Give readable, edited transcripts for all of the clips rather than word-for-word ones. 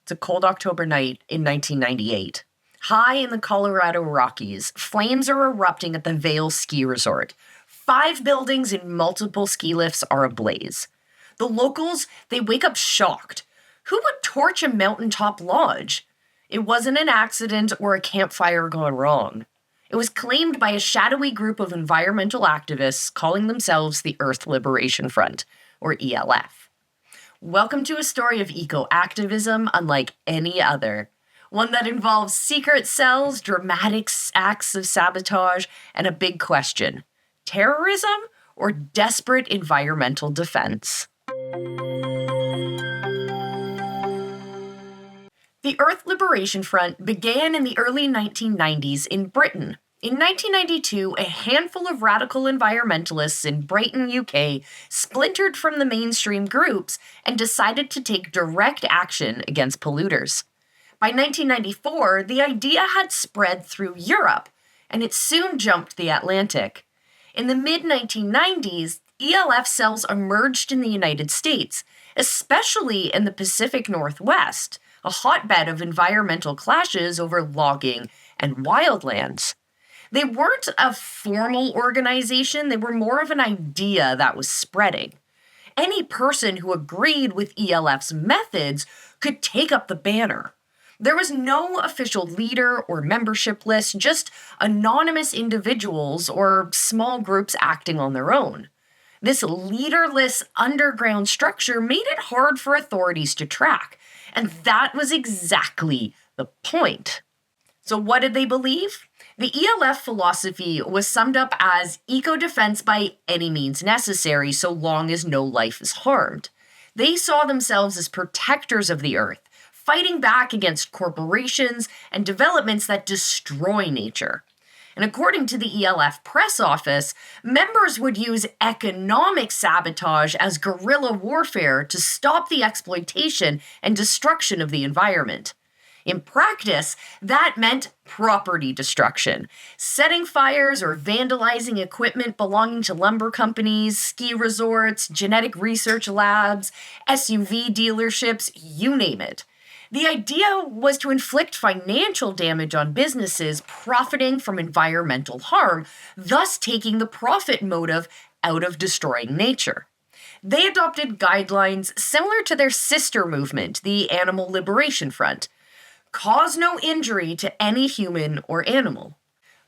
It's a cold October night in 1998. High in the Colorado Rockies, flames are erupting at the Vail ski resort. 5 buildings and multiple ski lifts are ablaze. The locals, they wake up shocked. Who would torch a mountaintop lodge? It wasn't an accident or a campfire gone wrong. It was claimed by a shadowy group of environmental activists calling themselves the Earth Liberation Front, or ELF. Welcome to a story of eco-activism unlike any other. One that involves secret cells, dramatic acts of sabotage, and a big question: terrorism or desperate environmental defense? The Earth Liberation Front began in the early 1990s in Britain. In 1992, a handful of radical environmentalists in Brighton, UK, splintered from the mainstream groups and decided to take direct action against polluters. By 1994, the idea had spread through Europe, and it soon jumped the Atlantic. In the mid-1990s, ELF cells emerged in the United States, especially in the Pacific Northwest, a hotbed of environmental clashes over logging and wildlands. They weren't a formal organization, they were more of an idea that was spreading. Any person who agreed with ELF's methods could take up the banner. There was no official leader or membership list, just anonymous individuals or small groups acting on their own. This leaderless underground structure made it hard for authorities to track, and that was exactly the point. So what did they believe? The ELF philosophy was summed up as eco-defense by any means necessary so long as no life is harmed. They saw themselves as protectors of the earth, fighting back against corporations and developments that destroy nature. And according to the ELF press office, members would use economic sabotage as guerrilla warfare to stop the exploitation and destruction of the environment. In practice, that meant property destruction, setting fires or vandalizing equipment belonging to lumber companies, ski resorts, genetic research labs, SUV dealerships, you name it. The idea was to inflict financial damage on businesses profiting from environmental harm, thus taking the profit motive out of destroying nature. They adopted guidelines similar to their sister movement, the Animal Liberation Front. Cause no injury to any human or animal.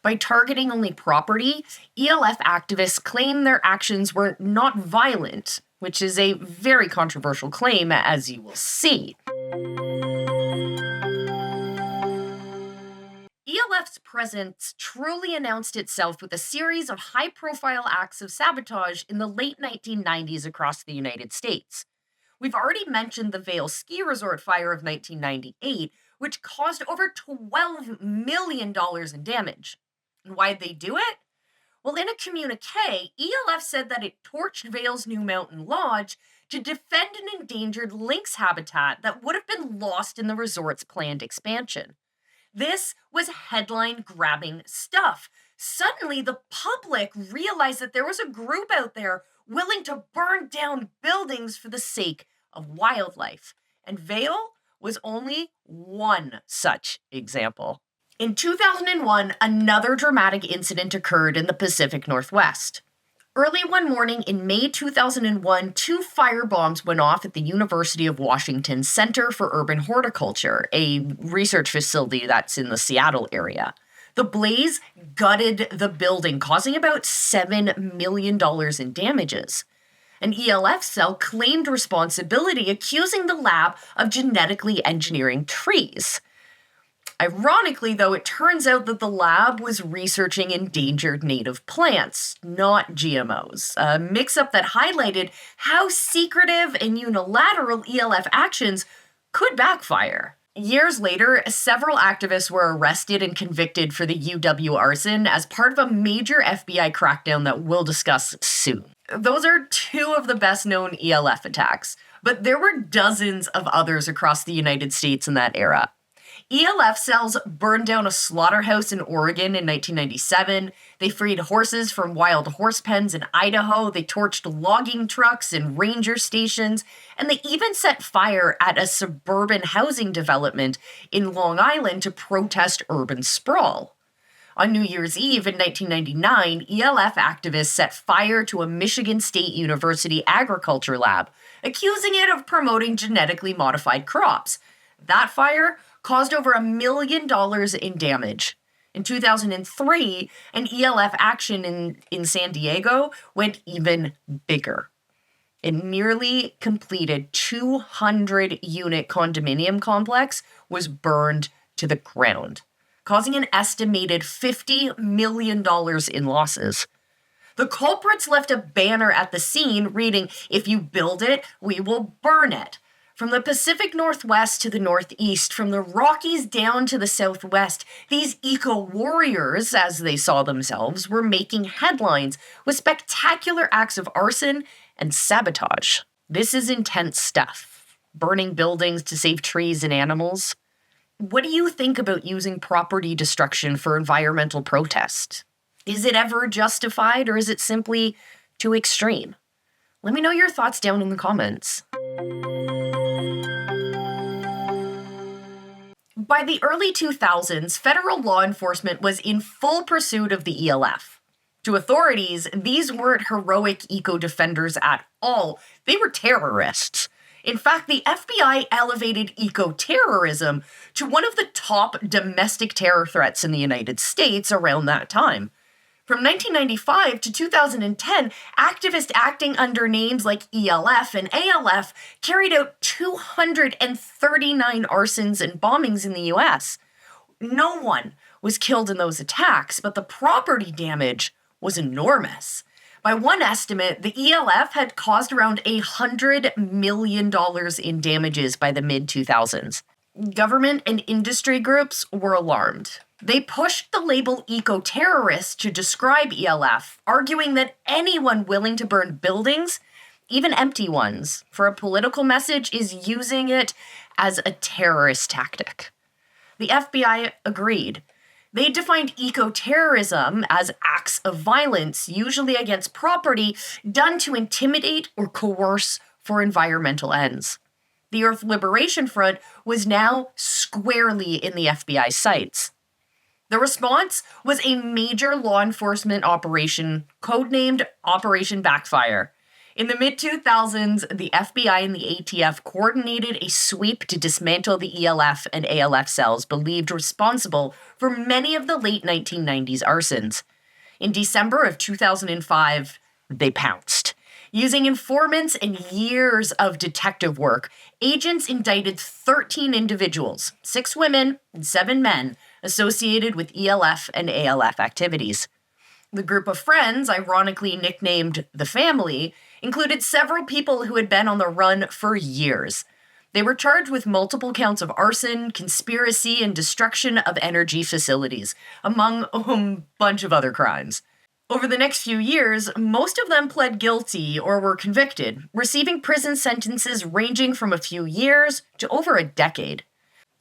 By targeting only property, ELF activists claim their actions were not violent, which is a very controversial claim, as you will see. ELF's presence truly announced itself with a series of high-profile acts of sabotage in the late 1990s across the United States. We've already mentioned the Vail ski resort fire of 1998, which caused over $12 million in damage. And why'd they do it? Well, in a communique, ELF said that it torched Vail's New Mountain Lodge to defend an endangered lynx habitat that would have been lost in the resort's planned expansion. This was headline-grabbing stuff. Suddenly, the public realized that there was a group out there willing to burn down buildings for the sake of wildlife. And Vail was only one such example. In 2001, another dramatic incident occurred in the Pacific Northwest. Early one morning in May 2001, 2 firebombs went off at the University of Washington's Center for Urban Horticulture, a research facility that's in the Seattle area. The blaze gutted the building, causing about $7 million in damages. An ELF cell claimed responsibility, accusing the lab of genetically engineering trees. Ironically, though, it turns out that the lab was researching endangered native plants, not GMOs, a mix-up that highlighted how secretive and unilateral ELF actions could backfire. Years later, several activists were arrested and convicted for the UW arson as part of a major FBI crackdown that we'll discuss soon. Those are 2 of the best-known ELF attacks, but there were dozens of others across the United States in that era. ELF cells burned down a slaughterhouse in Oregon in 1997. They freed horses from wild horse pens in Idaho. They torched logging trucks and ranger stations. And they even set fire at a suburban housing development in Long Island to protest urban sprawl. On New Year's Eve in 1999, ELF activists set fire to a Michigan State University agriculture lab, accusing it of promoting genetically modified crops. That fire caused over $1 million in damage. In 2003, an ELF action in San Diego went even bigger. A nearly completed 200-unit condominium complex was burned to the ground, causing an estimated $50 million in losses. The culprits left a banner at the scene reading, "If you build it, we will burn it." From the Pacific Northwest to the Northeast, from the Rockies down to the Southwest, these eco-warriors, as they saw themselves, were making headlines with spectacular acts of arson and sabotage. This is intense stuff. Burning buildings to save trees and animals. What do you think about using property destruction for environmental protest? Is it ever justified, or is it simply too extreme? Let me know your thoughts down in the comments. By the early 2000s, federal law enforcement was in full pursuit of the ELF. To authorities, these weren't heroic eco-defenders at all. They were terrorists. In fact, the FBI elevated eco-terrorism to one of the top domestic terror threats in the United States around that time. From 1995 to 2010, activists acting under names like ELF and ALF carried out 239 arsons and bombings in the US. No one was killed in those attacks, but the property damage was enormous. By one estimate, the ELF had caused around $100 million in damages by the mid-2000s. Government and industry groups were alarmed. They pushed the label eco-terrorist to describe ELF, arguing that anyone willing to burn buildings, even empty ones, for a political message is using it as a terrorist tactic. The FBI agreed. They defined eco-terrorism as acts of violence, usually against property, done to intimidate or coerce for environmental ends. The Earth Liberation Front was now squarely in the FBI's sights. The response was a major law enforcement operation, codenamed Operation Backfire. In the mid-2000s, the FBI and the ATF coordinated a sweep to dismantle the ELF and ALF cells believed responsible for many of the late 1990s arsons. In December of 2005, they pounced. Using informants and years of detective work, agents indicted 13 individuals, 6 women and 7 men, associated with ELF and ALF activities. The group of friends, ironically nicknamed the Family, included several people who had been on the run for years. They were charged with multiple counts of arson, conspiracy, and destruction of energy facilities, among a bunch of other crimes. Over the next few years, most of them pled guilty or were convicted, receiving prison sentences ranging from a few years to over a decade.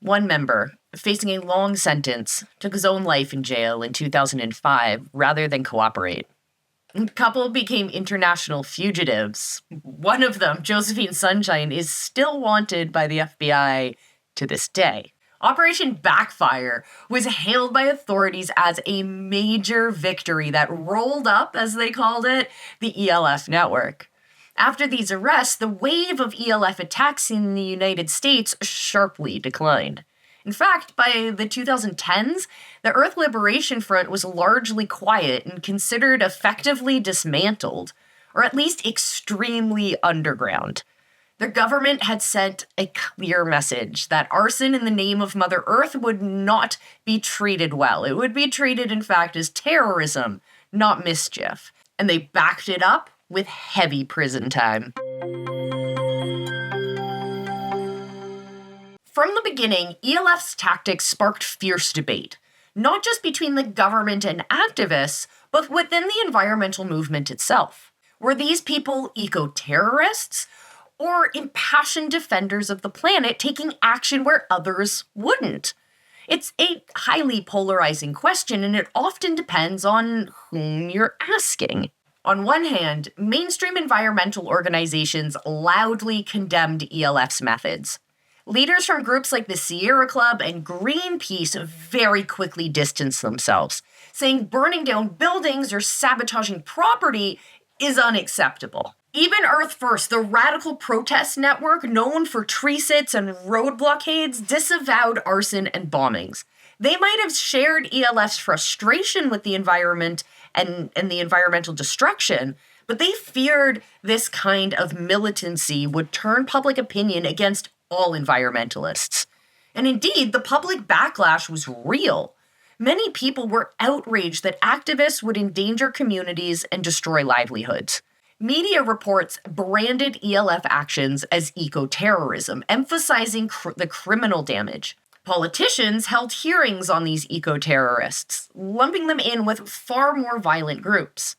One member, facing a long sentence, took his own life in jail in 2005 rather than cooperate. A couple became international fugitives. One of them, Josephine Sunshine, is still wanted by the FBI to this day. Operation Backfire was hailed by authorities as a major victory that rolled up, as they called it, the ELF network. After these arrests, the wave of ELF attacks in the United States sharply declined. In fact, by the 2010s, the Earth Liberation Front was largely quiet and considered effectively dismantled, or at least extremely underground. The government had sent a clear message that arson in the name of Mother Earth would not be treated well. It would be treated, in fact, as terrorism, not mischief. And they backed it up with heavy prison time. From the beginning, ELF's tactics sparked fierce debate, not just between the government and activists, but within the environmental movement itself. Were these people eco-terrorists, or impassioned defenders of the planet taking action where others wouldn't? It's a highly polarizing question, and it often depends on whom you're asking. On one hand, mainstream environmental organizations loudly condemned ELF's methods. Leaders from groups like the Sierra Club and Greenpeace very quickly distanced themselves, saying burning down buildings or sabotaging property is unacceptable. Even Earth First, the radical protest network known for tree sits and road blockades, disavowed arson and bombings. They might have shared ELF's frustration with the environment and the environmental destruction, but they feared this kind of militancy would turn public opinion against all environmentalists. And indeed, the public backlash was real. Many people were outraged that activists would endanger communities and destroy livelihoods. Media reports branded ELF actions as eco-terrorism, emphasizing the criminal damage. Politicians held hearings on these eco-terrorists, lumping them in with far more violent groups.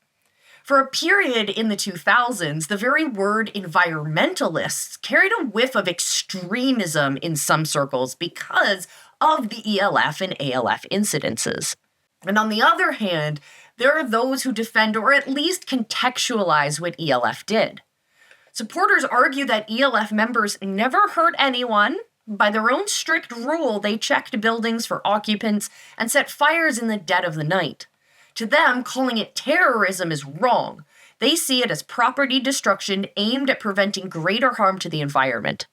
For a period in the 2000s, the very word environmentalists carried a whiff of extremism in some circles because of the ELF and ALF incidences. And on the other hand, there are those who defend or at least contextualize what ELF did. Supporters argue that ELF members never hurt anyone. By their own strict rule, they checked buildings for occupants and set fires in the dead of the night. To them, calling it terrorism is wrong. They see it as property destruction aimed at preventing greater harm to the environment.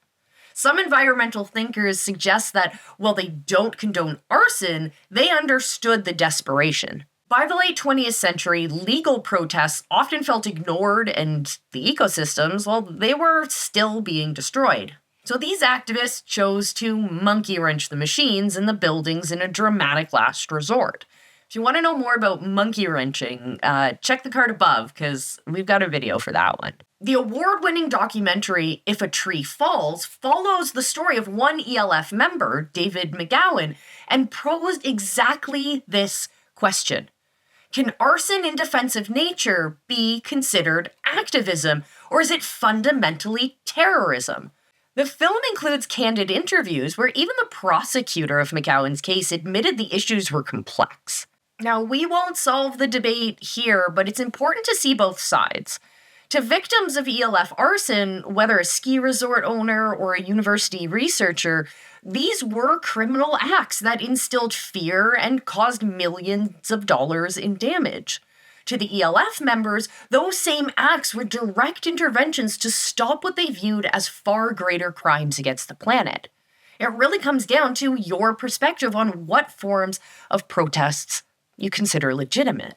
Some environmental thinkers suggest that while they don't condone arson, they understood the desperation. By the late 20th century, legal protests often felt ignored and the ecosystems, well, they were still being destroyed. So these activists chose to monkey wrench the machines and the buildings in a dramatic last resort. If you want to know more about monkey wrenching, check the card above, because we've got a video for that one. The award-winning documentary, If a Tree Falls, follows the story of one ELF member, David McGowan, and posed exactly this question. Can arson in defense of nature be considered activism, or is it fundamentally terrorism? The film includes candid interviews where even the prosecutor of McGowan's case admitted the issues were complex. Now, we won't solve the debate here, but it's important to see both sides. To victims of ELF arson, whether a ski resort owner or a university researcher, these were criminal acts that instilled fear and caused millions of dollars in damage. To the ELF members, those same acts were direct interventions to stop what they viewed as far greater crimes against the planet. It really comes down to your perspective on what forms of protests you consider legitimate.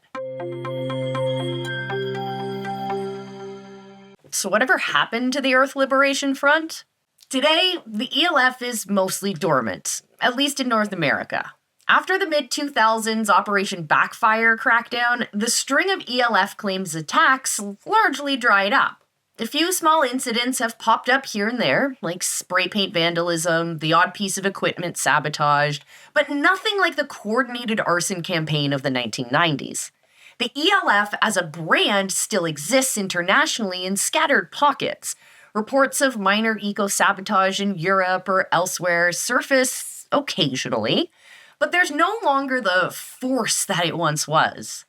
So whatever happened to the Earth Liberation Front? Today, the ELF is mostly dormant, at least in North America. After the mid-2000s Operation Backfire crackdown, the string of ELF claims attacks largely dried up. A few small incidents have popped up here and there, like spray paint vandalism, the odd piece of equipment sabotaged, but nothing like the coordinated arson campaign of the 1990s. The ELF as a brand still exists internationally in scattered pockets. Reports of minor eco-sabotage in Europe or elsewhere surface occasionally, but there's no longer the force that it once was.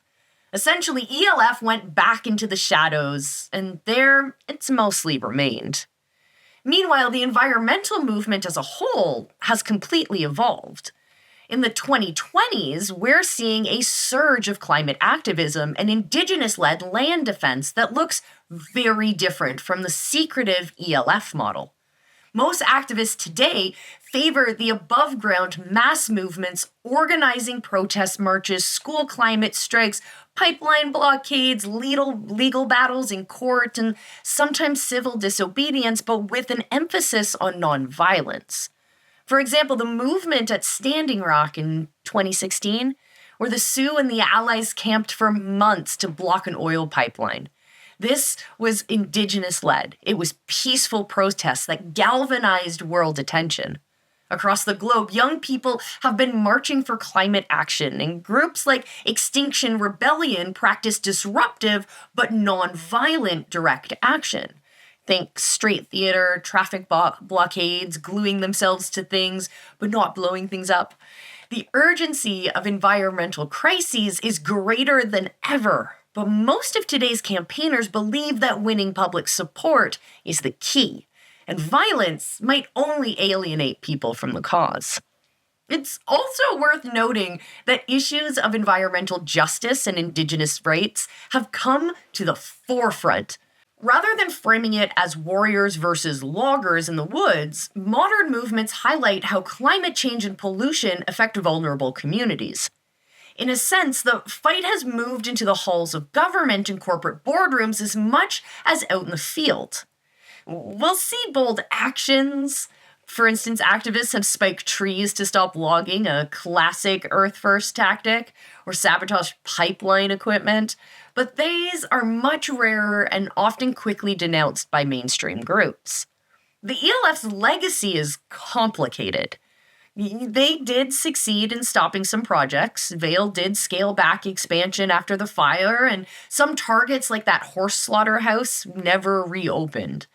Essentially, ELF went back into the shadows, and there it's mostly remained. Meanwhile, the environmental movement as a whole has completely evolved. In the 2020s, we're seeing a surge of climate activism and Indigenous-led land defense that looks very different from the secretive ELF model. Most activists today favor the above-ground mass movements organizing protest marches, school climate strikes, pipeline blockades, legal battles in court, and sometimes civil disobedience, but with an emphasis on nonviolence. For example, the movement at Standing Rock in 2016, where the Sioux and the Allies camped for months to block an oil pipeline. This was Indigenous-led. It was peaceful protests that galvanized world attention. Across the globe, young people have been marching for climate action, and groups like Extinction Rebellion practice disruptive but non-violent direct action. Think street theater, traffic blockades, gluing themselves to things, but not blowing things up. The urgency of environmental crises is greater than ever, but most of today's campaigners believe that winning public support is the key, and violence might only alienate people from the cause. It's also worth noting that issues of environmental justice and Indigenous rights have come to the forefront. Rather than framing it as warriors versus loggers in the woods, modern movements highlight how climate change and pollution affect vulnerable communities. In a sense, the fight has moved into the halls of government and corporate boardrooms as much as out in the field. We'll see bold actions. For instance, activists have spiked trees to stop logging, a classic Earth First tactic, or sabotage pipeline equipment, but these are much rarer and often quickly denounced by mainstream groups. The ELF's legacy is complicated. They did succeed in stopping some projects. Vail did scale back expansion after the fire, and some targets like that horse slaughterhouse never reopened.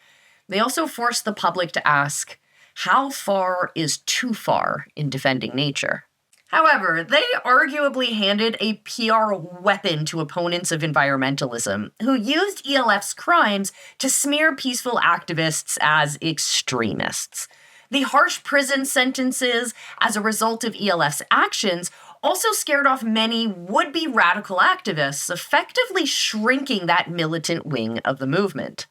They also forced the public to ask, how far is too far in defending nature? However, they arguably handed a PR weapon to opponents of environmentalism, who used ELF's crimes to smear peaceful activists as extremists. The harsh prison sentences as a result of ELF's actions also scared off many would-be radical activists, effectively shrinking that militant wing of the movement.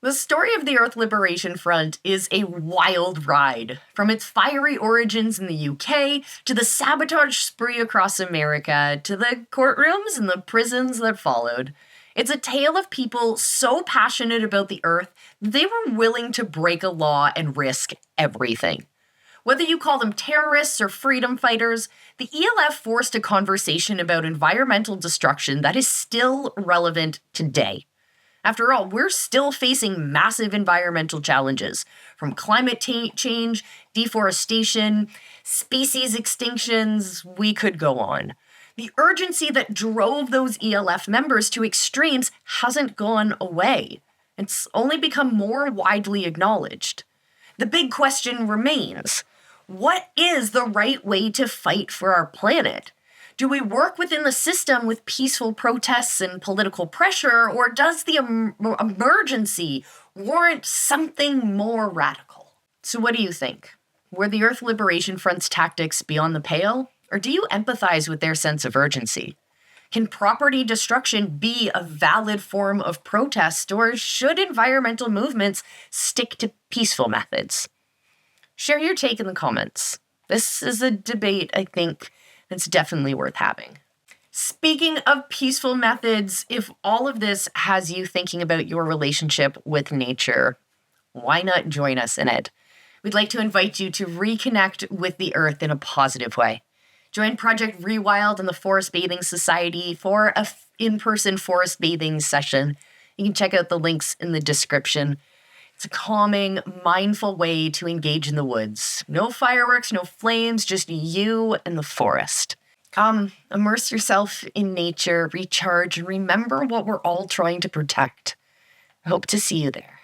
The story of the Earth Liberation Front is a wild ride, from its fiery origins in the UK to the sabotage spree across America to the courtrooms and the prisons that followed. It's a tale of people so passionate about the Earth that they were willing to break a law and risk everything. Whether you call them terrorists or freedom fighters, the ELF forced a conversation about environmental destruction that is still relevant today. After all, we're still facing massive environmental challenges, from climate change, deforestation, species extinctions, we could go on. The urgency that drove those ELF members to extremes hasn't gone away. It's only become more widely acknowledged. The big question remains, what is the right way to fight for our planet? Do we work within the system with peaceful protests and political pressure, or does the emergency warrant something more radical? So what do you think? Were the Earth Liberation Front's tactics beyond the pale, or do you empathize with their sense of urgency? Can property destruction be a valid form of protest, or should environmental movements stick to peaceful methods? Share your take in the comments. This is a debate, I think, that's definitely worth having. Speaking of peaceful methods, if all of this has you thinking about your relationship with nature, why not join us in it? We'd like to invite you to reconnect with the Earth in a positive way. Join Project Rewild and the Forest Bathing Society for an in-person forest bathing session. You can check out the links in the description. It's a calming, mindful way to engage in the woods. No fireworks, no flames, just you and the forest. Come, immerse yourself in nature, recharge, and remember what we're all trying to protect. I hope to see you there.